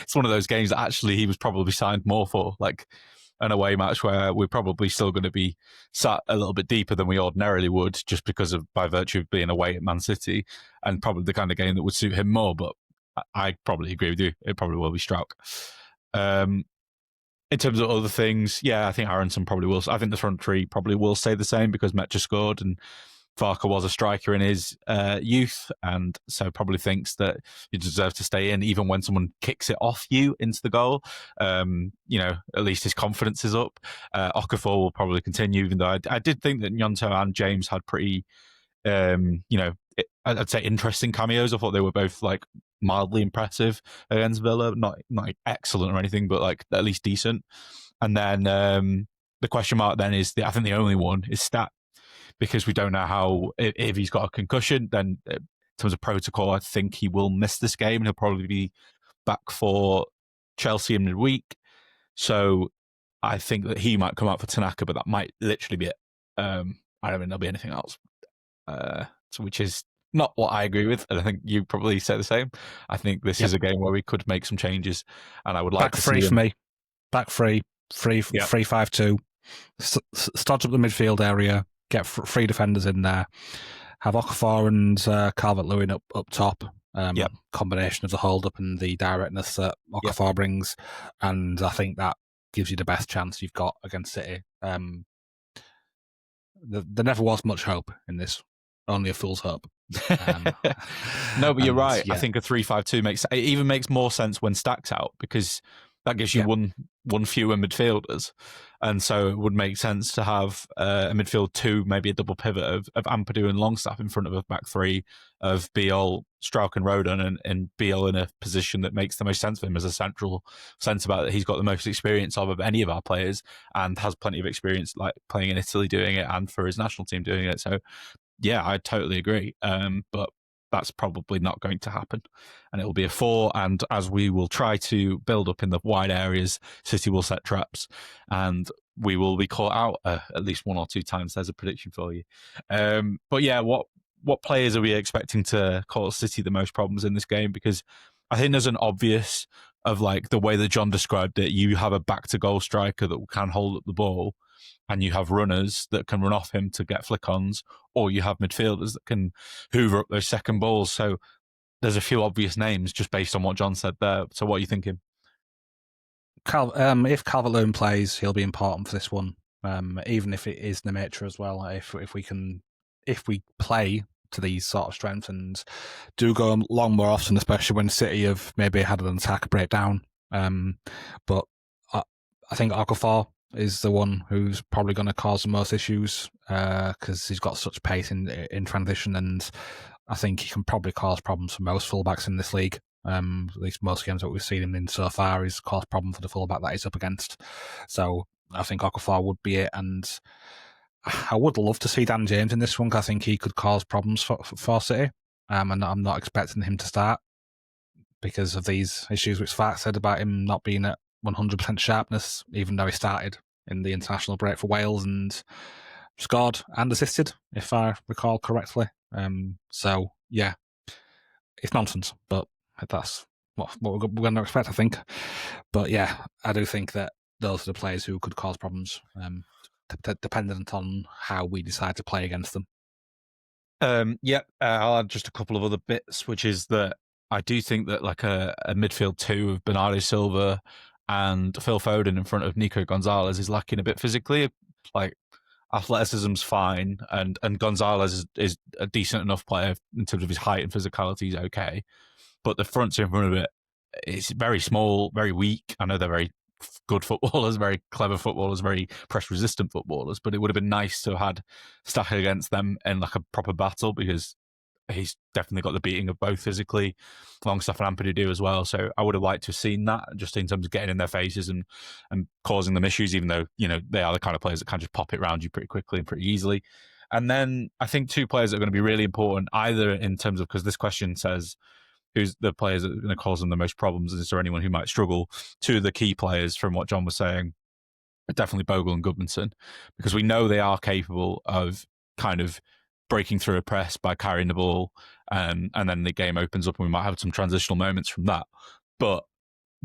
It's one of those games that actually he was probably signed more for, like an away match where we're probably still going to be sat a little bit deeper than we ordinarily would, just because of by virtue of being away at Man City, and probably the kind of game that would suit him more. But I probably agree with you. It probably will be Strauk. In terms of other things, yeah, I think Aronson probably will. I think the front three probably will stay the same because Metcha scored, and Farke was a striker in his youth, and so probably thinks that you deserve to stay in, even when someone kicks it off you into the goal. At least his confidence is up. Okafor will probably continue, even though I did think that Gnonto and James had pretty, I'd say interesting cameos. I thought they were both like mildly impressive against Villa, not excellent or anything, but like at least decent. And then the question mark then is, I think the only one is Stat, because we don't know how, if he's got a concussion, then in terms of protocol, I think he will miss this game and he'll probably be back for Chelsea in midweek. So I think that he might come out for Tanaka, but that might literally be it. I don't think there'll be anything else, which is not what I agree with, and I think you probably say the same. I think this is a game where we could make some changes, and I would like back to three see for me. Back three, 3-5-2. Start up the midfield area. Get three defenders in there. Have Okafor and Calvert-Lewin up top. Combination of the hold-up and the directness that Okafor brings, and I think that gives you the best chance you've got against City. There never was much hope in this. Only a fool's hope. No, but you're right. Yeah. I think a 3-5-2 even makes more sense when Stack's out, because that gives you one fewer midfielders, and so it would make sense to have a midfield two, maybe a double pivot of Ampadu and Longstaff in front of a back three of Biol, Strauch and Rodon, and Biol in a position that makes the most sense for him as a central centre back that he's got the most experience of any of our players, and has plenty of experience like playing in Italy doing it and for his national team doing it. So yeah, I totally agree. But that's probably not going to happen. And it will be a 4. And as we will try to build up in the wide areas, City will set traps and we will be caught out at least 1 or 2 times. There's a prediction for you. But yeah, what players are we expecting to cause City the most problems in this game? Because I think there's an obvious of like the way that John described it. You have a back to goal striker that can hold up the ball, and you have runners that can run off him to get flick-ons, or you have midfielders that can hoover up those second balls. So there's a few obvious names just based on what John said there. So what are you thinking? If Calvert-Lewin plays, he'll be important for this one, even if it is Lemaitre as well. If we play to these sort of strengths and do go long more often, especially when City have maybe had an attack breakdown. But I think Okafor is the one who's probably going to cause the most issues because he's got such pace in transition, and I think he can probably cause problems for most fullbacks in this league. At least most games that we've seen him in so far, he's caused problem for the fullback that he's up against. So I think Okafor would be it, and I would love to see Dan James in this one because I think he could cause problems for City, and I'm not expecting him to start because of these issues which Farke said about him not being at 100% sharpness, even though he started in the international break for Wales and scored and assisted, if I recall correctly. So yeah, it's nonsense, but that's what we're going to expect, I think. But yeah, I do think that those are the players who could cause problems, dependent on how we decide to play against them. I'll add just a couple of other bits, which is that I do think that like a midfield two of Bernardo Silva and Phil Foden in front of Nico Gonzalez is lacking a bit physically. Like athleticism's fine, and Gonzalez is a decent enough player in terms of his height and physicality. He's okay, but the front two in front of it is very small, very weak. I know they're very good footballers, very clever footballers, very press-resistant footballers, but it would have been nice to have had Stack against them in like a proper battle, because he's definitely got the beating of both physically. Longstaff and Ampadu do as well. So I would have liked to have seen that, just in terms of getting in their faces and causing them issues, even though, you know, they are the kind of players that can just pop it around you pretty quickly and pretty easily. And then I think 2 players that are going to be really important, either in terms of, because this question says, who's the players that are going to cause them the most problems? Is there anyone who might struggle? 2 of the key players from what John was saying are definitely Bogle and Goodmanson, because we know they are capable of kind of breaking through a press by carrying the ball, and then the game opens up and we might have some transitional moments from that. But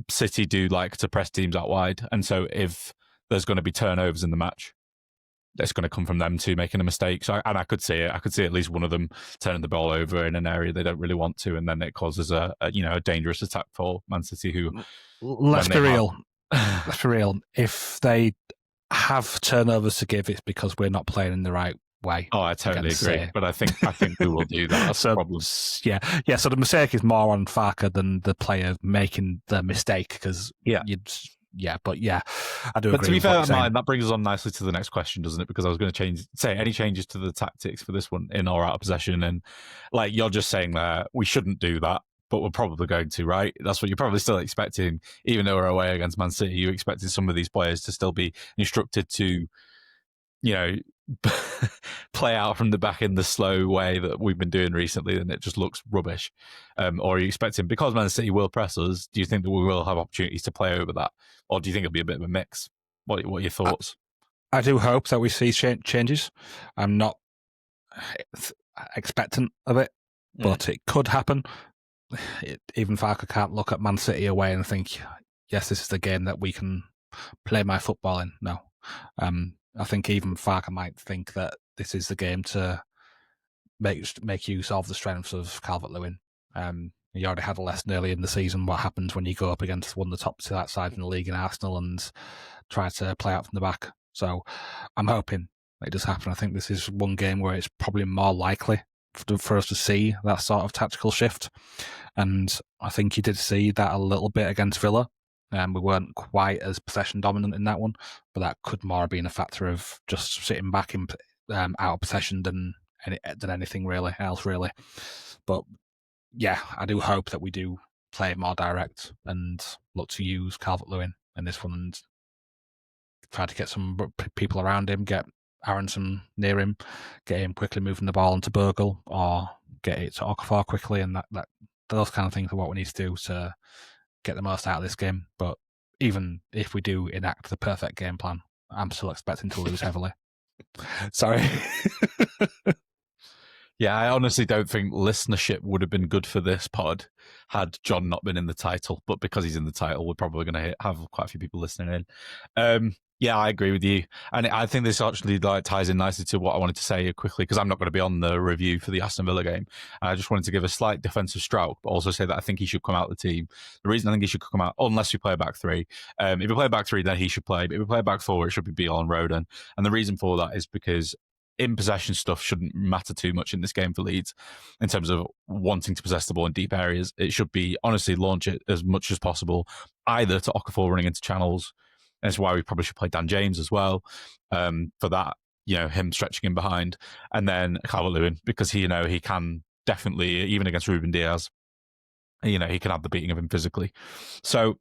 City do like to press teams out wide, and so if there's going to be turnovers in the match, it's going to come from them two making a mistake. So, I could see it. I could see at least one of them turning the ball over in an area they don't really want to, and then it causes a dangerous attack for Man City. Who, let's be real. Let's be real. If they have turnovers to give, it's because we're not playing in the right way. Oh, I totally against agree. City. But I think we will do that. That's So, the problem. yeah. So the mistake is more on Farke than the player making the mistake because Yeah. I do agree. But to be with what fair, you're saying. Martin, that brings us on nicely to the next question, doesn't it? Because I was going to say any changes to the tactics for this one in or out of possession, and like you're just saying there, we shouldn't do that, but we're probably going to, right? That's what you're probably still expecting, even though we're away against Man City. You expected some of these players to still be instructed to, you know, play out from the back in the slow way that we've been doing recently, and it just looks rubbish. Or are you expecting, because Man City will press us, do you think that we will have opportunities to play over that? Or do you think it'll be a bit of a mix? What are your thoughts? I do hope that we see changes. I'm not expectant of it, but it could happen. Even Farke can't look at Man City away and think, yes, this is the game that we can play my football in. No. I think even Farke might think that this is the game to make use of the strengths of Calvert-Lewin. He already had a lesson early in the season what happens when you go up against one of the top side in the league in Arsenal and try to play out from the back. So I'm hoping that it does happen. I think this is one game where it's probably more likely for us to see that sort of tactical shift. And I think you did see that a little bit against Villa. We weren't quite as possession dominant in that one, but that could more have been a factor of just sitting back in out of possession than anything really else. But yeah, I do hope that we do play more direct and look to use Calvert-Lewin in this one and try to get some people around him, get Aronson near him, get him quickly moving the ball into Burgle or get it to Okafor quickly, and that those kind of things are what we need to do to get the most out of this game. But even if we do enact the perfect game plan, I'm still expecting to lose heavily. Sorry. Yeah, I honestly don't think listenership would have been good for this pod had John not been in the title. But because he's in the title, we're probably going to have quite a few people listening in. Yeah, I agree with you. And I think this actually ties in nicely to what I wanted to say quickly, because I'm not going to be on the review for the Aston Villa game. I just wanted to give a slight defensive stroke, but also say that I think he should come out of the team. The reason I think he should come out, unless we play a back three, if we play a back three, then he should play. But if we play a back four, it should be Beal and Roden. And the reason for that is because in possession stuff shouldn't matter too much in this game for Leeds in terms of wanting to possess the ball in deep areas. It should be, honestly, launch it as much as possible, either to Okafor running into channels. That's why we probably should play Dan James as well for that, him stretching in behind. And then Calvert-Lewin, because he can definitely, even against Ruben Diaz, he can have the beating of him physically. So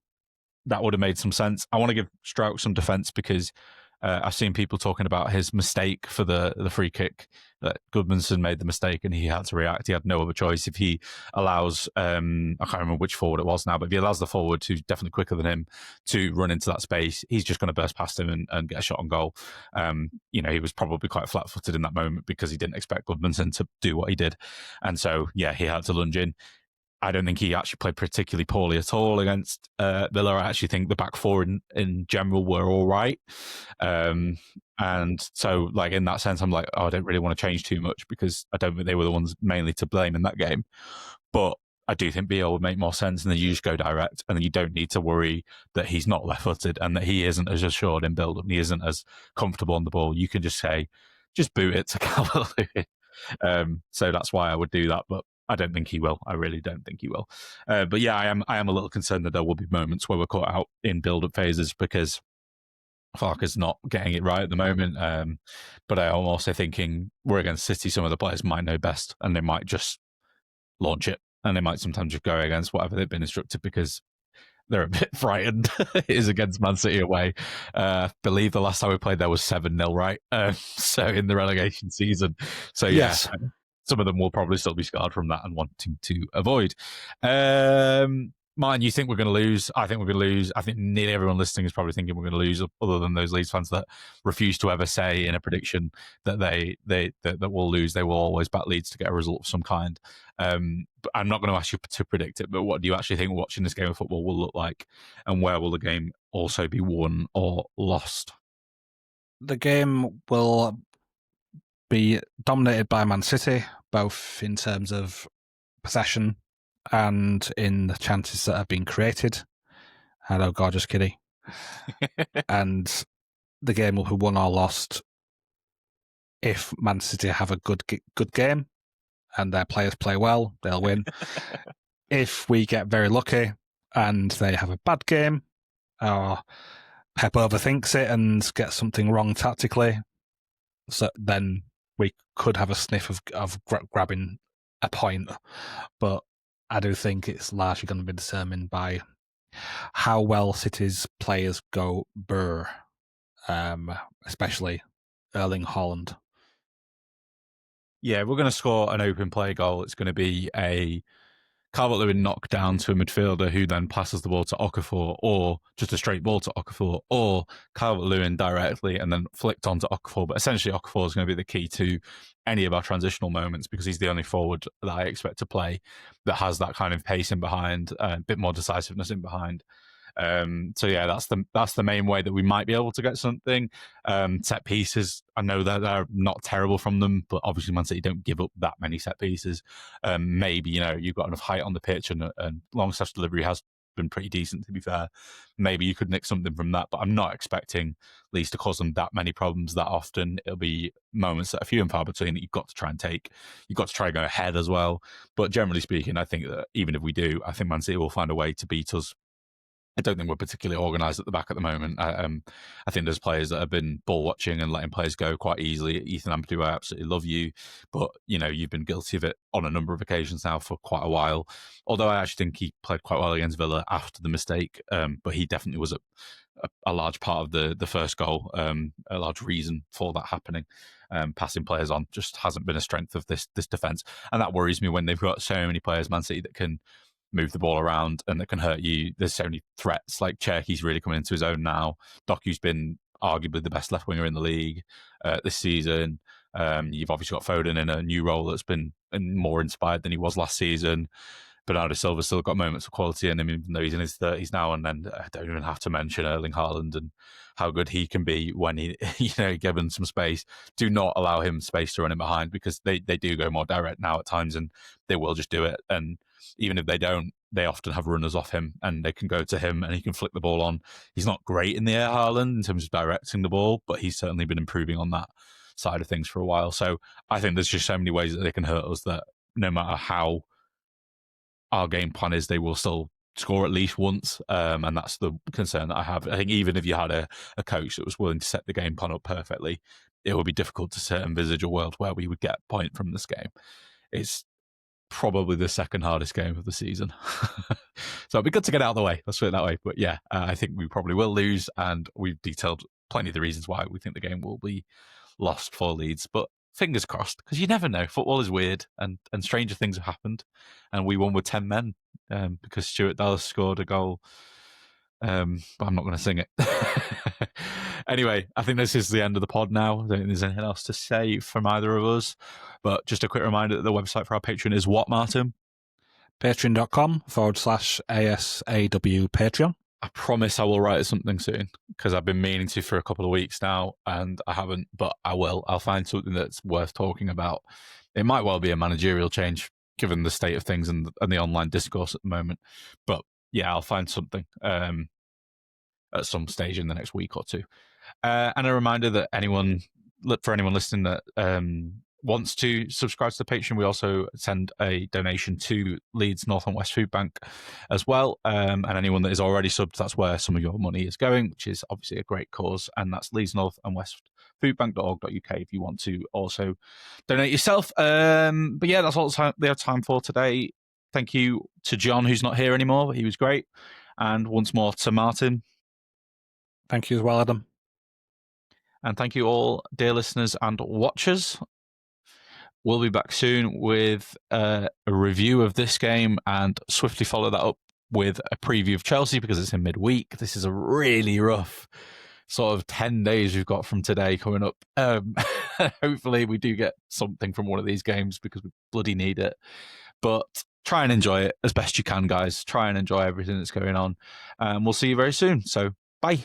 that would have made some sense. I want to give Strauch some defense because I've seen people talking about his mistake for the free kick, that Goodmanson made the mistake and he had to react. He had no other choice. If he allows, I can't remember which forward it was now, but if he allows the forward, who's definitely quicker than him, to run into that space, he's just going to burst past him and get a shot on goal. He was probably quite flat-footed in that moment because he didn't expect Goodmanson to do what he did. And so, yeah, he had to lunge in. I don't think he actually played particularly poorly at all against Villa. I actually think the back four in general were all right. And so, in that sense, I'm like, I don't really want to change too much because I don't think they were the ones mainly to blame in that game. But I do think Beal would make more sense, and then you just go direct, and then you don't need to worry that he's not left-footed and that he isn't as assured in build-up and he isn't as comfortable on the ball. You can just say, just boot it to Calvert-Lewin. So that's why I would do that, but I don't think he will. I really don't think he will. But yeah, I am a little concerned that there will be moments where we're caught out in build-up phases because Farke's not getting it right at the moment. But I am also thinking we're against City. Some of the players might know best and they might just launch it. And they might sometimes just go against whatever they've been instructed because they're a bit frightened. It is against Man City away. I believe the last time we played there was 7-0, right? So in the relegation season. So yes. Some of them will probably still be scarred from that and wanting to avoid. Martin, you think we're going to lose? I think we're going to lose. I think nearly everyone listening is probably thinking we're going to lose, other than those Leeds fans that refuse to ever say in a prediction that that we'll lose. They will always back Leeds to get a result of some kind. But I'm not going to ask you to predict it, but what do you actually think watching this game of football will look like, and where will the game also be won or lost? The game will be dominated by Man City, both in terms of possession and in the chances that have been created. Hello, gorgeous kitty. And the game will be won or lost if Man City have a good game and their players play well, they'll win. If we get very lucky and they have a bad game, or Pep overthinks it and gets something wrong tactically, so then we could have a sniff of grabbing a point. But I do think it's largely going to be determined by how well City's players go burr, especially Erling Haaland. Yeah, we're going to score an open play goal. It's going to be a Calvert-Lewin knockdown to a midfielder who then passes the ball to Okafor, or just a straight ball to Okafor, or Calvert-Lewin directly and then flicked onto Okafor. But essentially, Okafor is going to be the key to any of our transitional moments because he's the only forward that I expect to play that has that kind of pace in behind, a bit more decisiveness in behind. So yeah, that's the main way that we might be able to get something. Set pieces, I know that they're not terrible from them, but obviously Man City don't give up that many set pieces. Maybe you've got enough height on the pitch, and Longstaff's delivery has been pretty decent, to be fair. Maybe you could nick something from that, but I'm not expecting Leeds to cause them that many problems that often. It'll be moments that are few and far between that you've got to try and take. You've got to try and go ahead as well. But generally speaking, I think that even if we do, I think Man City will find a way to beat us. I don't think we're particularly organised at the back at the moment. I think there's players that have been ball watching and letting players go quite easily. Ethan Ampadu, I absolutely love you, but you've been guilty of it on a number of occasions now for quite a while. Although I actually think he played quite well against Villa after the mistake, but he definitely was a large part of the first goal, a large reason for that happening. Passing players on just hasn't been a strength of this defence, and that worries me when they've got so many players, Man City, that can move the ball around and that can hurt you. There's so many threats. Like Cherki's really coming into his own now. Doku's been arguably the best left winger in the league this season. You've obviously got Foden in a new role that's been more inspired than he was last season. Bernardo Silva's still got moments of quality in him, even though he's in his 30s now. And then I don't even have to mention Erling Haaland and how good he can be when he, given some space. Do not allow him space to run in behind, because they do go more direct now at times, and they will just do it. And even if they don't, they often have runners off him and they can go to him and he can flick the ball on. He's not great in the air, Haaland, in terms of directing the ball, but he's certainly been improving on that side of things for a while. So I think there's just so many ways that they can hurt us that no matter how our game plan is, they will still score at least once. And that's the concern that I have. I think even if you had a coach that was willing to set the game plan up perfectly, it would be difficult to envisage a world where we would get a point from this game. It's probably the second hardest game of the season. So it'd be good to get out of the way. Let's put it that way. But yeah, I think we probably will lose, and we've detailed plenty of the reasons why we think the game will be lost for Leeds. But fingers crossed, because you never know. Football is weird, and stranger things have happened. And we won with 10 men because Stuart Dallas scored a goal. But I'm not going to sing it. Anyway, I think this is the end of the pod now. I don't think there's anything else to say from either of us. But just a quick reminder that the website for our Patreon is what, Martin? Patreon.com/ASAW Patreon. I promise I will write something soon, because I've been meaning to for a couple of weeks now and I haven't, but I will. I'll find something that's worth talking about. It might well be a managerial change given the state of things and the online discourse at the moment. But yeah, I'll find something at some stage in the next week or two. And a reminder that for anyone listening that wants to subscribe to the Patreon, we also send a donation to Leeds North and West Food Bank as well. And anyone that is already subbed, that's where some of your money is going, which is obviously a great cause. And that's Leeds North and West foodbank.org.uk if you want to also donate yourself. But yeah, that's all we have time for today. Thank you to John, who's not here anymore. He was great. And once more to Martin. Thank you as well, Adam. And thank you all, dear listeners and watchers. We'll be back soon with a review of this game and swiftly follow that up with a preview of Chelsea, because it's in midweek. This is a really rough sort of 10 days we've got from today coming up. Hopefully we do get something from one of these games, because we bloody need it. But try and enjoy it as best you can, guys. Try and enjoy everything that's going on. We'll see you very soon. So bye.